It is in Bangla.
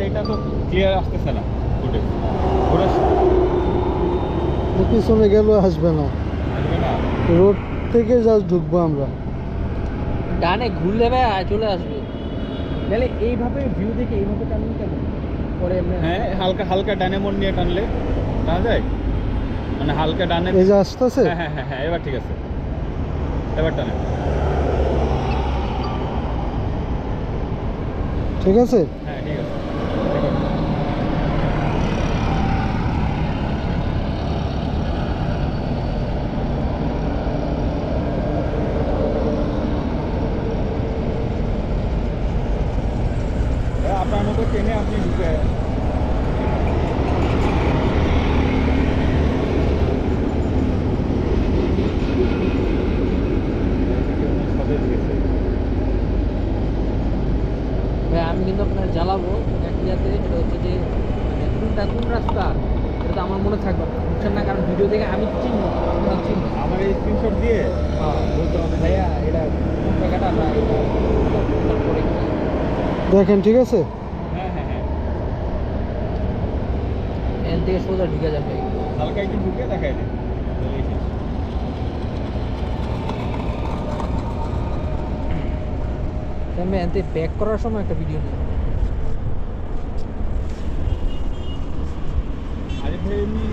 এটা তো ক্লিয়ার আসতেছে না ফুটেজ। ঘোরা পিছনে গেলেও আসবে না, আসবে না। রোড থেকে জাস্ট ঢুকবো আমরা। ডানে ঘুরলে ভাই চলে আসবে। তাহলে এইভাবে ভিউ দেখে এইভাবে টানলে কেমন পরে এমনি হ্যাঁ, হালকা হালকা ডানে মোড় নিয়ে টানলে টানা যায়, মানে হালকা ডানে। এই যে আসতেছে, হ্যাঁ হ্যাঁ হ্যাঁ হ্যাঁ, এবার ঠিক আছে, এবার টানে। ঠিক আছে। হ্যাঁ ঠিক আছে। আপনার মতো ট্রেনে আপনি ঢুকে ভাই আমি কিন্তু আপনার জ্বালাবো এক জায়গাতে, সেটা হচ্ছে যে মানে কোনটা কোন রাস্তা এটা তো আমার মনে থাকবে না, বুঝছেন না? কারণ ভিডিও দেখে আমি চিনবো, আপনারা চিনবো। আমার এই স্ক্রিনশট দিয়ে বলতে হবে ভাইয়া এটা কোন জায়গাটা বা এটা পরে কি। দেখেন ঠিক আছে। হ্যাঁ হ্যাঁ হ্যাঁ, এখান থেকে সোজা ঢুকে যাবে। হালকা একটু ঢুকে দেখাই দিন। আমি এখান থেকে ব্যাক করার সময় একটা ভিডিও নিই। আরে ভাই এমনি